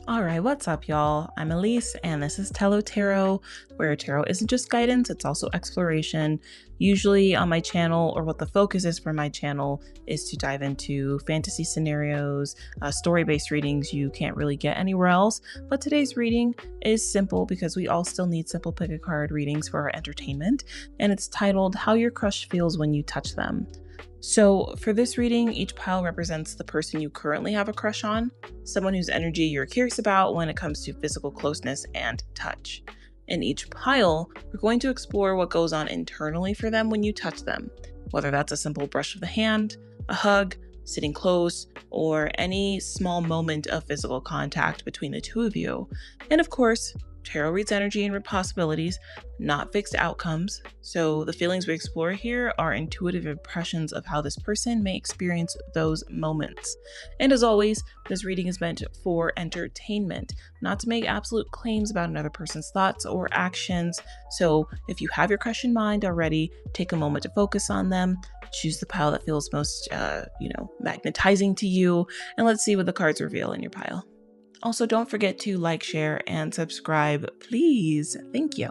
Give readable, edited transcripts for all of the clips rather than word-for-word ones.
All right, what's up, y'all? I'm Elise, and this is Tello Tarot, where tarot isn't just guidance, it's also exploration. Usually on my channel, or what the focus is for my channel, is to dive into fantasy scenarios, story-based readings you can't really get anywhere else. But today's reading is simple because we all still need simple pick a card readings for our entertainment, and it's titled How Your Crush Feels When You Touch Them. So for this reading, each pile represents the person you currently have a crush on, someone whose energy you're curious about when it comes to physical closeness and touch. In each pile, we're going to explore what goes on internally for them when you touch them, whether that's a simple brush of the hand, a hug, sitting close, or any small moment of physical contact between the two of you. And of course, tarot reads energy and possibilities, not fixed outcomes. So the feelings we explore here are intuitive impressions of how this person may experience those moments. And as always, this reading is meant for entertainment, not to make absolute claims about another person's thoughts or actions. So if you have your crush in mind already, take a moment to focus on them, choose the pile that feels most, magnetizing to you, and let's see what the cards reveal in your pile. Also, don't forget to like, share, and subscribe, please. Thank you.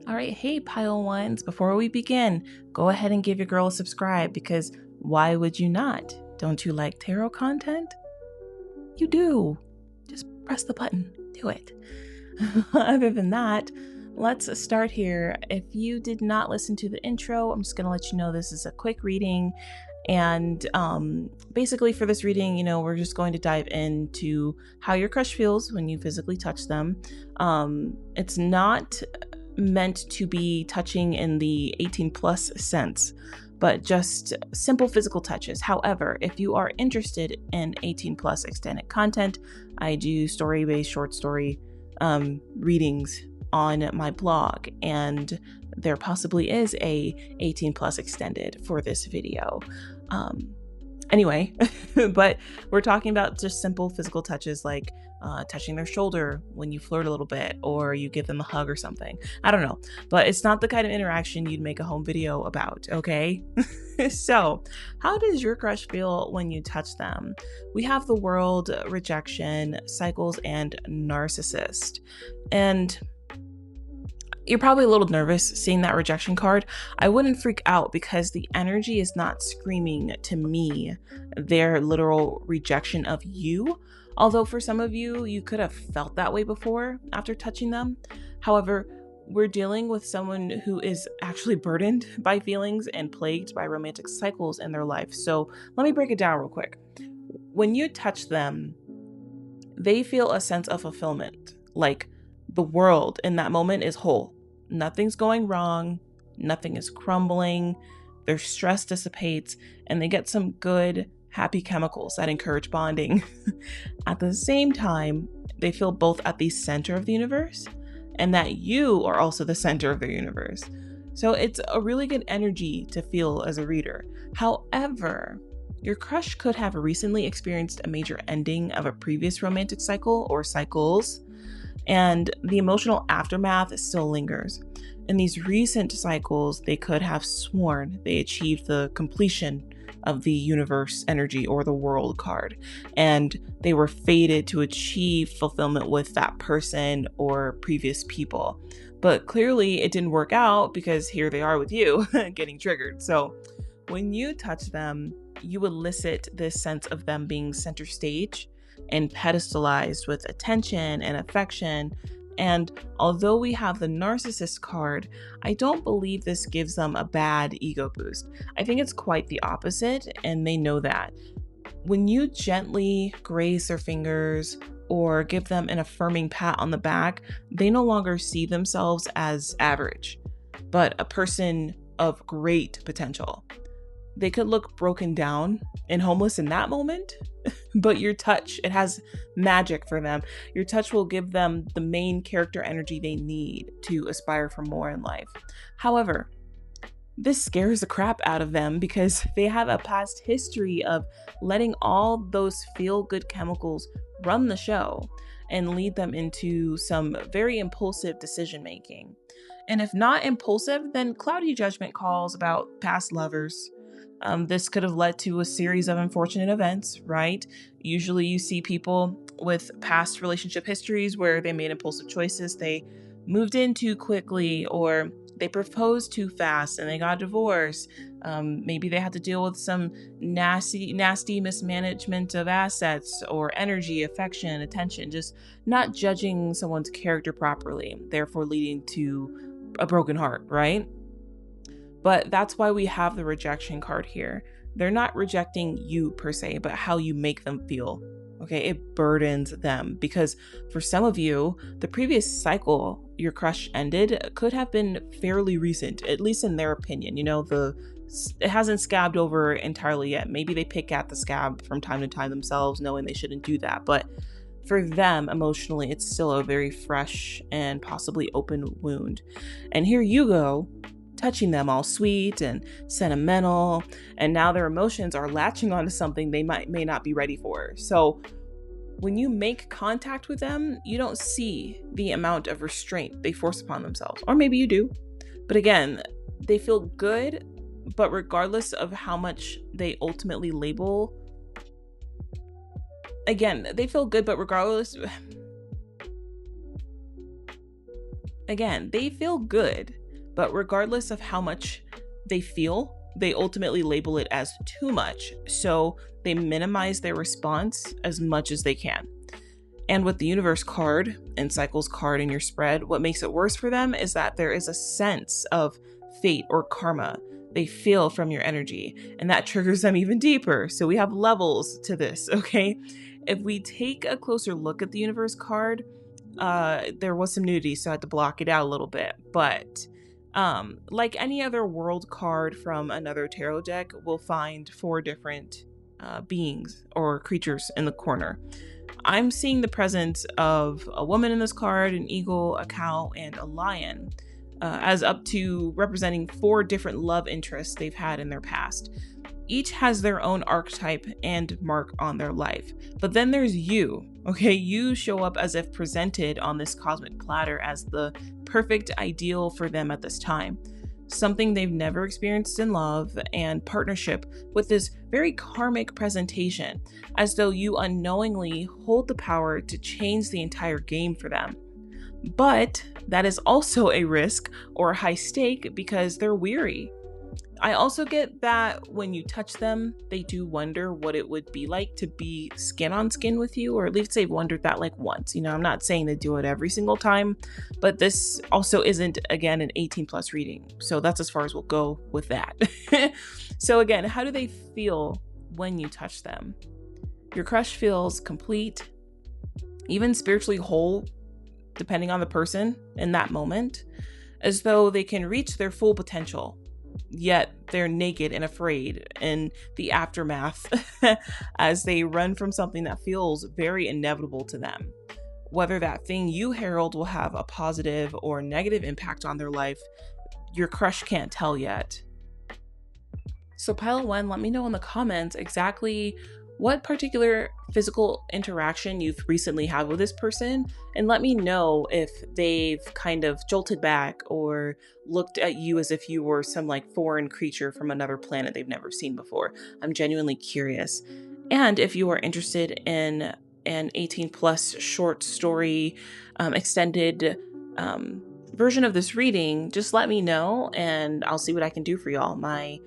All right, hey, pile ones, before we begin, go ahead and give your girl a subscribe because why would you not? Don't you like tarot content? You do. Just press the button. Do it. Other than that, let's start here. If you did not listen to the intro, I'm just going to let you know this is a quick reading. And basically for this reading, we're just going to dive into how your crush feels when you physically touch them. It's not meant to be touching in the 18 plus sense, but just simple physical touches. However, if you are interested in 18 plus extended content, I do story-based short story readings on my blog, and there possibly is a 18 plus extended for this video. Anyway, but we're talking about just simple physical touches like touching their shoulder when you flirt a little bit or you give them a hug or something. I don't know, but it's not the kind of interaction you'd make a home video about, okay? So how does your crush feel when you touch them? We have the world, rejection, cycles, and narcissist. And you're probably a little nervous seeing that rejection card. I wouldn't freak out because the energy is not screaming to me their literal rejection of you. Although for some of you, you could have felt that way before after touching them. However, we're dealing with someone who is actually burdened by feelings and plagued by romantic cycles in their life. So let me break it down real quick. When you touch them, they feel a sense of fulfillment, like the world in that moment is whole. Nothing's going wrong. Nothing is crumbling. Their stress dissipates and they get some good, happy chemicals that encourage bonding. At the same time, they feel both at the center of the universe and that you are also the center of their universe. So it's a really good energy to feel as a reader. However, your crush could have recently experienced a major ending of a previous romantic cycle or cycles, and the emotional aftermath still lingers. In these recent cycles, they could have sworn they achieved the completion of the universe energy or the world card, and they were fated to achieve fulfillment with that person or previous people. But clearly it didn't work out because here they are with you getting triggered. So when you touch them, you elicit this sense of them being center stage and pedestalized with attention and affection. And although we have the narcissist card, I don't believe this gives them a bad ego boost. I think it's quite the opposite, and they know that. When you gently graze their fingers or give them an affirming pat on the back, they no longer see themselves as average, but a person of great potential. They could look broken down and homeless in that moment, but your touch, it has magic for them. Your touch will give them the main character energy they need to aspire for more in life. However, this scares the crap out of them because they have a past history of letting all those feel-good chemicals run the show and lead them into some very impulsive decision making. And if not impulsive, then cloudy judgment calls about past lovers. This could have led to a series of unfortunate events, right? Usually you see people with past relationship histories where they made impulsive choices, they moved in too quickly, or they proposed too fast and they got divorced. Maybe they had to deal with some nasty mismanagement of assets or energy, affection, attention, just not judging someone's character properly, therefore leading to a broken heart, right? But that's why we have the rejection card here. They're not rejecting you per se, but how you make them feel. Okay, it burdens them because for some of you, the previous cycle your crush ended could have been fairly recent, at least in their opinion. It hasn't scabbed over entirely yet. Maybe they pick at the scab from time to time themselves, knowing they shouldn't do that. But for them, emotionally, it's still a very fresh and possibly open wound. And here you go, touching them all sweet and sentimental, and now their emotions are latching onto something they may not be ready for. So when you make contact with them, you don't see the amount of restraint they force upon themselves, or maybe you do. But again, they feel good, but regardless of how much they ultimately label, again, they feel good, but regardless, again, they feel good. But regardless of how much they feel, they ultimately label it as too much. So they minimize their response as much as they can. And with the universe card and cycles card in your spread, what makes it worse for them is that there is a sense of fate or karma they feel from your energy, and that triggers them even deeper. So we have levels to this, okay? If we take a closer look at the universe card, there was some nudity, so I had to block it out a little bit. But like any other world card from another tarot deck, we'll find 4 different beings or creatures in the corner. I'm seeing the presence of a woman in this card, an eagle, a cow, and a lion, as up to representing 4 different love interests they've had in their past. Each has their own archetype and mark on their life. But then there's you, okay? You show up as if presented on this cosmic platter as the perfect ideal for them at this time. Something they've never experienced in love and partnership, with this very karmic presentation, as though you unknowingly hold the power to change the entire game for them. But that is also a risk or a high stake because they're weary. I also get that when you touch them, they do wonder what it would be like to be skin on skin with you, or at least they've wondered that like once. I'm not saying they do it every single time, but this also isn't, again, an 18 plus reading. So that's as far as we'll go with that. So again, how do they feel when you touch them? Your crush feels complete, even spiritually whole, depending on the person in that moment, as though they can reach their full potential. Yet they're naked and afraid in the aftermath as they run from something that feels very inevitable to them. Whether that thing you herald will have a positive or negative impact on their life, your crush can't tell yet. So pile 1, let me know in the comments exactly what particular physical interaction you've recently had with this person, and let me know if they've kind of jolted back or looked at you as if you were some like foreign creature from another planet they've never seen before. I'm genuinely curious. And if you are interested in an 18 plus short story extended version of this reading, just let me know and I'll see what I can do for y'all. My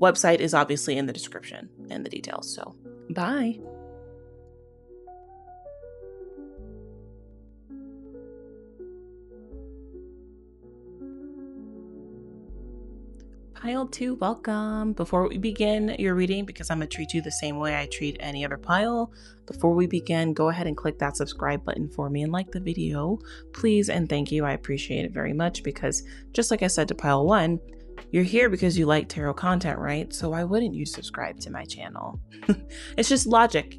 website is obviously in the description and the details. So bye. Pile 2, welcome. Before we begin your reading, because I'm going to treat you the same way I treat any other pile, before we begin, go ahead and click that subscribe button for me and like the video, please and thank you. I appreciate it very much because just like I said to pile 1, you're here because you like tarot content, right? So why wouldn't you subscribe to my channel? It's just logic,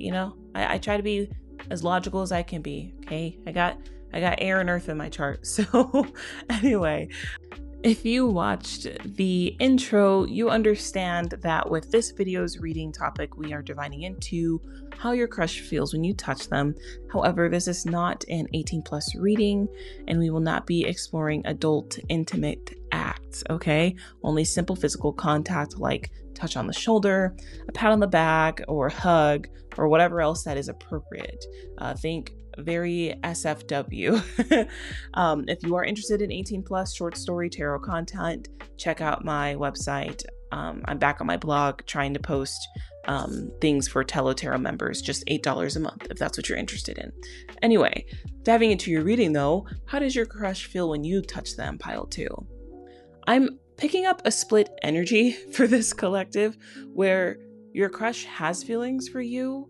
I try to be as logical as I can be, okay? I got air and earth in my chart. So anyway, If you watched the intro, you understand that with this video's reading topic, we are dividing into how your crush feels when you touch them. However, this is not an 18+ reading, and we will not be exploring adult intimate acts, okay? Only simple physical contact like touch on the shoulder, a pat on the back, or a hug, or whatever else that is appropriate. Think very SFW. If you are interested in 18+ short story tarot content, check out my website. I'm back on my blog trying to post things for Tarot members, just $8 a month if that's what you're interested in. Anyway, diving into your reading though, how does your crush feel when you touch them, pile 2? I'm picking up a split energy for this collective where your crush has feelings for you,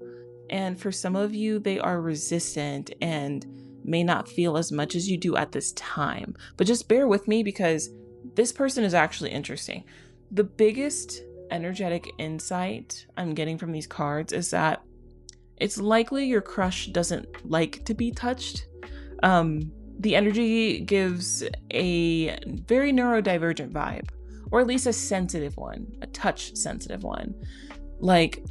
and for some of you, they are resistant and may not feel as much as you do at this time. But just bear with me because this person is actually interesting. The biggest energetic insight I'm getting from these cards is that it's likely your crush doesn't like to be touched. The energy gives a very neurodivergent vibe, or at least a sensitive one, a touch sensitive one. Like,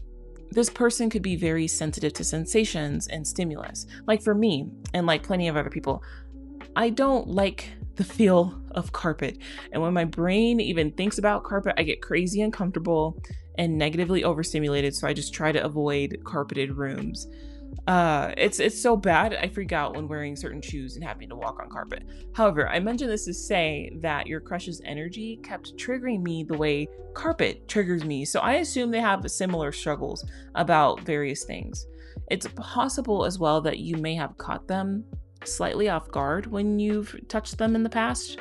this person could be very sensitive to sensations and stimulus. Like for me, and like plenty of other people, I don't like the feel of carpet. And when my brain even thinks about carpet, I get crazy uncomfortable and negatively overstimulated. So I just try to avoid carpeted rooms. It's so bad. I freak out when wearing certain shoes and having to walk on carpet. However, I mention this to say that your crush's energy kept triggering me the way carpet triggers me. So I assume they have similar struggles about various things. It's possible as well that you may have caught them slightly off guard when you've touched them in the past,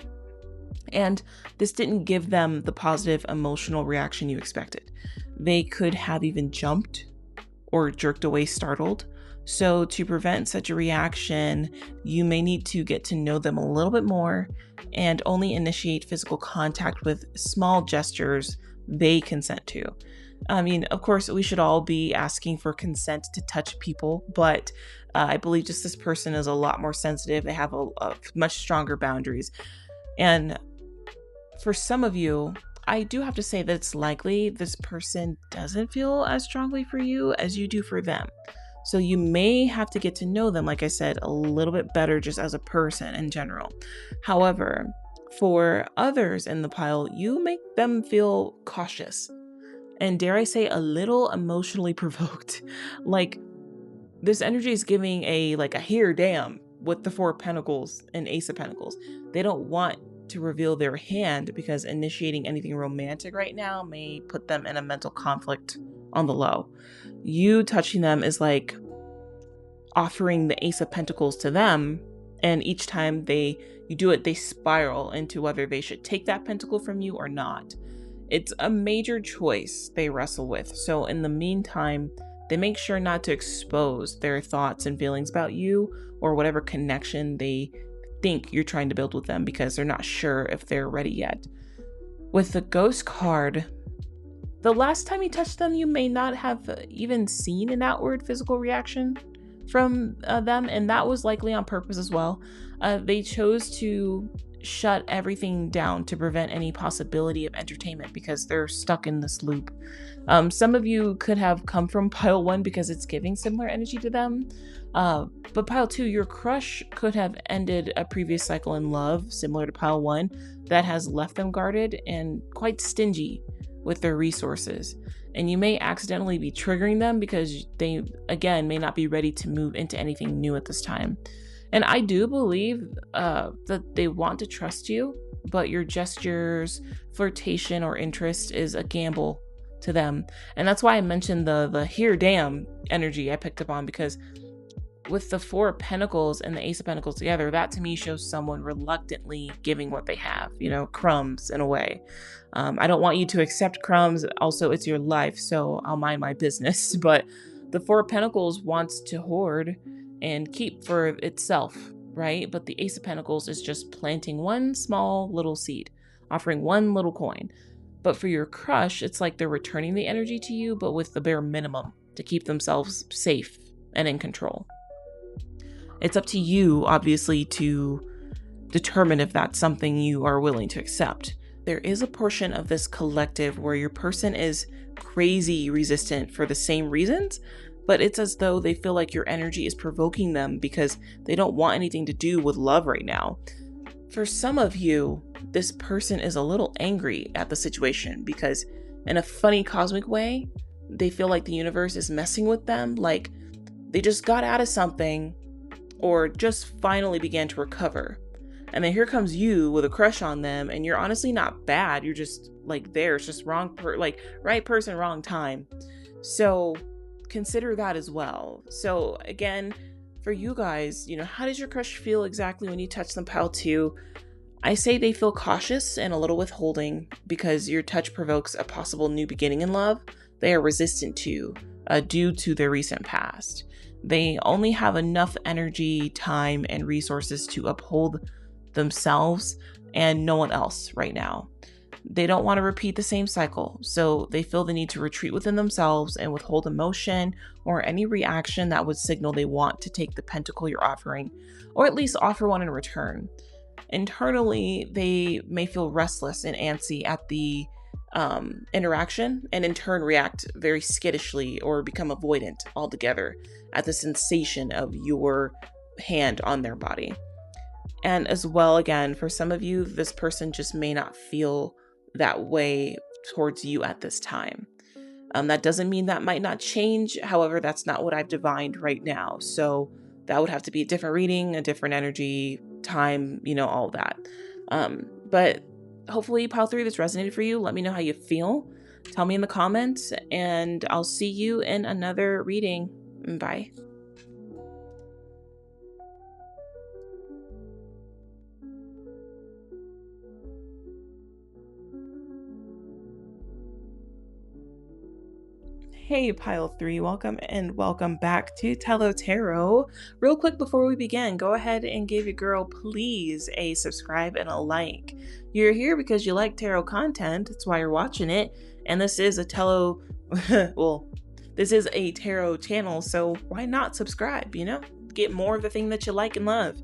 and this didn't give them the positive emotional reaction you expected. They could have even jumped or jerked away startled. So to prevent such a reaction, you may need to get to know them a little bit more and only initiate physical contact with small gestures they consent to. I mean, of course, we should all be asking for consent to touch people, but I believe just this person is a lot more sensitive. They have a much stronger boundaries. And for some of you, I do have to say that it's likely this person doesn't feel as strongly for you as you do for them. So you may have to get to know them, like I said, a little bit better just as a person in general. However, for others in the pile, you make them feel cautious and, dare I say, a little emotionally provoked. Like, this energy is giving a here damn with the 4 of Pentacles and Ace of Pentacles. They don't want to reveal their hand because initiating anything romantic right now may put them in a mental conflict on the low. You touching them is like offering the Ace of Pentacles to them, and each time you do it, they spiral into whether they should take that pentacle from you or not. It's a major choice they wrestle with. So in the meantime, they make sure not to expose their thoughts and feelings about you or whatever connection they think you're trying to build with them because they're not sure if they're ready yet. With the Ghost card, the last time you touched them, you may not have even seen an outward physical reaction from them, and that was likely on purpose as well. They chose to shut everything down to prevent any possibility of entertainment because they're stuck in this loop. Some of you could have come from pile 1 because it's giving similar energy to them. But pile 2, your crush could have ended a previous cycle in love, similar to pile 1, that has left them guarded and quite stingy with their resources. And you may accidentally be triggering them because they, again, may not be ready to move into anything new at this time. And I do believe that they want to trust you, but your gestures, flirtation, or interest is a gamble to them. And that's why I mentioned the here damn energy I picked up on, because with the 4 of Pentacles and the Ace of Pentacles together, that to me shows someone reluctantly giving what they have, crumbs in a way. I don't want you to accept crumbs. Also, it's your life, so I'll mind my business. But the 4 of Pentacles wants to hoard and keep for itself, right? But the Ace of Pentacles is just planting one small little seed, offering one little coin. But for your crush, it's like they're returning the energy to you, but with the bare minimum to keep themselves safe and in control. It's up to you, obviously, to determine if that's something you are willing to accept. There is a portion of this collective where your person is crazy resistant for the same reasons, but it's as though they feel like your energy is provoking them because they don't want anything to do with love right now. For some of you, this person is a little angry at the situation because in a funny cosmic way, they feel like the universe is messing with them, like they just got out of something or just finally began to recover. And then here comes you with a crush on them, and you're honestly not bad. You're just like there. It's just right person, wrong time. So consider that as well. So again, for you guys, how does your crush feel exactly when you touch them, pile 2? I say they feel cautious and a little withholding because your touch provokes a possible new beginning in love they are resistant to due to their recent past. They only have enough energy, time, and resources to uphold themselves and no one else right now. They don't want to repeat the same cycle, so they feel the need to retreat within themselves and withhold emotion or any reaction that would signal they want to take the pentacle you're offering, or at least offer one in return. Internally, they may feel restless and antsy at the interaction and in turn react very skittishly or become avoidant altogether at the sensation of your hand on their body. And as well, again, for some of you, this person just may not feel that way towards you at this time. That doesn't mean that might not change. However, that's not what I've divined right now. So that would have to be a different reading, a different energy, time, all that. But hopefully pile 3, this resonated for you. Let me know how you feel. Tell me in the comments, and I'll see you in another reading. Bye. Hey, pile 3, welcome and welcome back to Tello Tarot. Real quick before we begin, go ahead and give your girl, please, a subscribe and a like. You're here because you like tarot content. That's why you're watching it. And this is a Tello, this is a tarot channel, so why not subscribe, Get more of the thing that you like and love.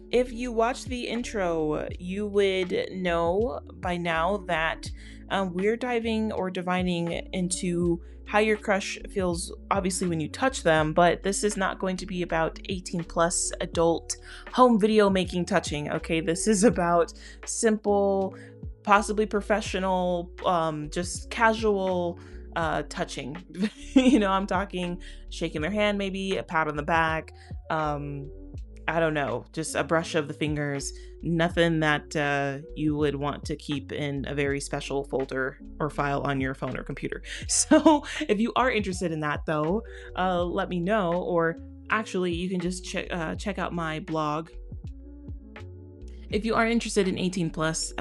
If you watched the intro, you would know by now that we're diving or divining into how your crush feels, obviously, when you touch them, but this is not going to be about 18 plus adult home video making touching, okay? This is about simple, possibly professional, just casual touching. I'm talking shaking their hand, maybe a pat on the back, I don't know, just a brush of the fingers, nothing that you would want to keep in a very special folder or file on your phone or computer. So if you are interested in that though, let me know, or actually you can just check out my blog. If you are interested in 18 plus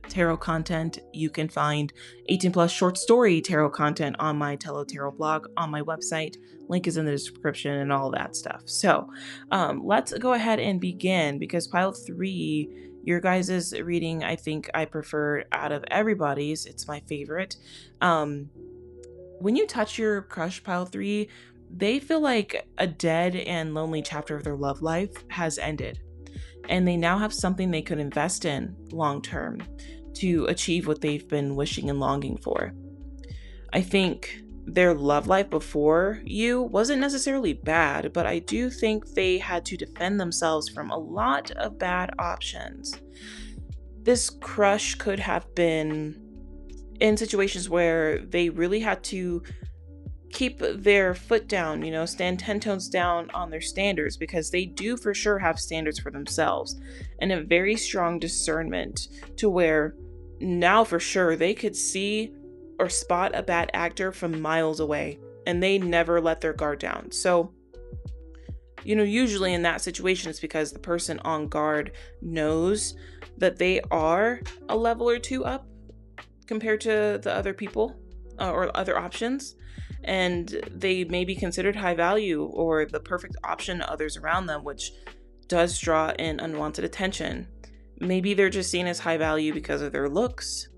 tarot content, you can find 18 plus short story tarot content on my Tello Tarot blog on my website. Link is in the description and all that stuff. So let's go ahead and begin, because pile 3, your guys' reading, I think I prefer out of everybody's. It's my favorite. When you touch your crush, pile 3, they feel like a dead and lonely chapter of their love life has ended. And they now have something they could invest in long term to achieve what they've been wishing and longing for. I think their love life before you wasn't necessarily bad, but I do think they had to defend themselves from a lot of bad options. This crush could have been in situations where they really had to keep their foot down, stand 10 tones down on their standards, because they do for sure have standards for themselves and a very strong discernment to where now for sure they could see or spot a bad actor from miles away, and they never let their guard down. So, usually in that situation, it's because the person on guard knows that they are a level or 2 up compared to the other people or other options. And they may be considered high value or the perfect option to others around them, which does draw in unwanted attention. Maybe they're just seen as high value because of their looks.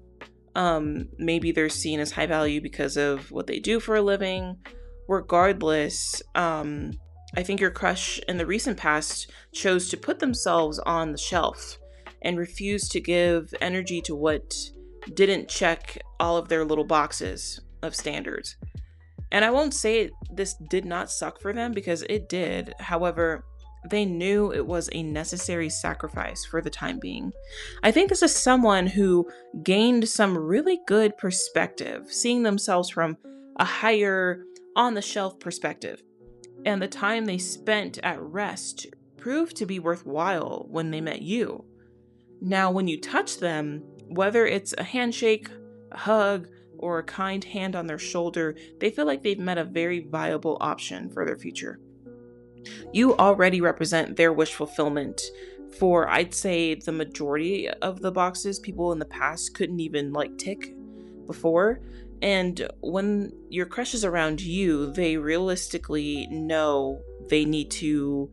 Maybe they're seen as high value because of what they do for a living. Regardless, I think your crush in the recent past chose to put themselves on the shelf and refused to give energy to what didn't check all of their little boxes of standards. And I won't say this did not suck for them, because it did. However, they knew it was a necessary sacrifice for the time being. I think this is someone who gained some really good perspective, seeing themselves from a higher, on the shelf perspective. And the time they spent at rest proved to be worthwhile when they met you. Now, when you touch them, whether it's a handshake, a hug, or a kind hand on their shoulder, they feel like they've met a very viable option for their future. You already represent their wish fulfillment for, I'd say, the majority of the boxes people in the past couldn't even tick before. And when your crush is around you, they realistically know they need to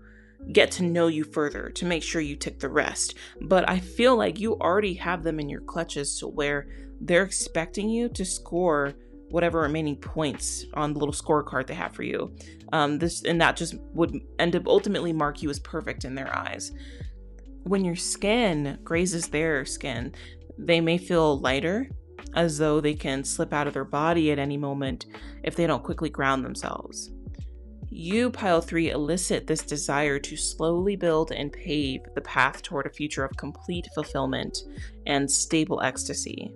get to know you further to make sure you tick the rest. But I feel like you already have them in your clutches to where they're expecting you to score whatever remaining points on the little scorecard they have for you. That just would end up ultimately mark you as perfect in their eyes. When your skin grazes their skin, they may feel lighter, as though they can slip out of their body at any moment if they don't quickly ground themselves. You, Pile 3, elicit this desire to slowly build and pave the path toward a future of complete fulfillment and stable ecstasy.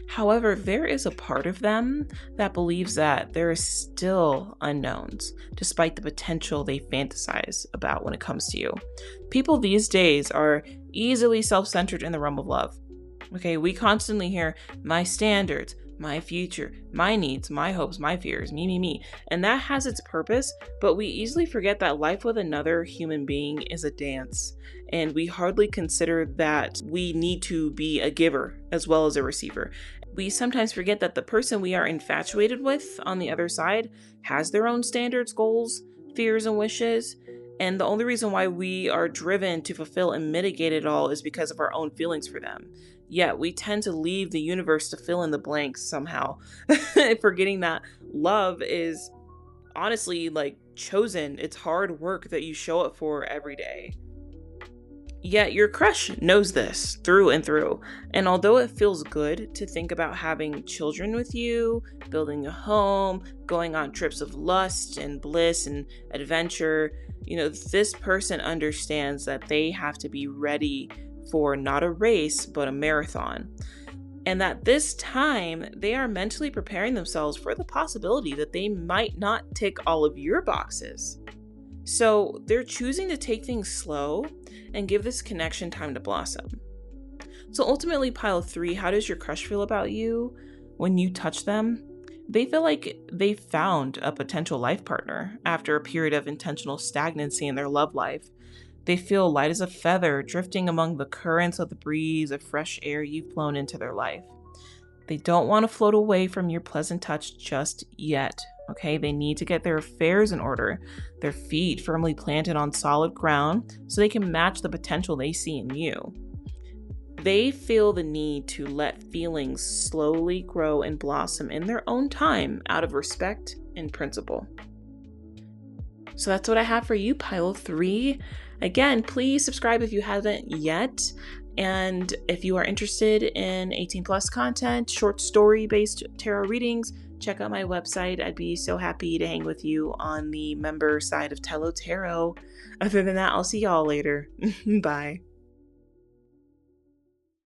However, there is a part of them that believes that there is still unknowns, despite the potential they fantasize about when it comes to you. People these days are easily self-centered in the realm of love. Okay, we constantly hear my standards, my future, my needs, my hopes, my fears, me. And that has its purpose, but we easily forget that life with another human being is a dance. And we hardly consider that we need to be a giver as well as a receiver. We sometimes forget that the person we are infatuated with on the other side has their own standards, goals, fears, and wishes. And the only reason why we are driven to fulfill and mitigate it all is because of our own feelings for them. Yet we tend to leave the universe to fill in the blanks somehow, forgetting that love is honestly chosen. It's hard work that you show up for every day. Yet your crush knows this through and through. And although it feels good to think about having children with you, building a home, going on trips of lust and bliss and adventure, this person understands that they have to be ready for not a race, but a marathon. And that this time they are mentally preparing themselves for the possibility that they might not tick all of your boxes. So they're choosing to take things slow and give this connection time to blossom. So ultimately, Pile 3, how does your crush feel about you when you touch them? They feel like they found a potential life partner after a period of intentional stagnancy in their love life. They feel light as a feather, drifting among the currents of the breeze of fresh air you've blown into their life. They don't want to float away from your pleasant touch just yet, okay? They need to get their affairs in order, their feet firmly planted on solid ground so they can match the potential they see in you. They feel the need to let feelings slowly grow and blossom in their own time out of respect and principle. So that's what I have for you, Pile 3. Again, please subscribe if you haven't yet. And if you are interested in 18 plus content, short story based tarot readings, check out my website. I'd be so happy to hang with you on the member side of Tello Tarot. Other than that, I'll see y'all later. Bye.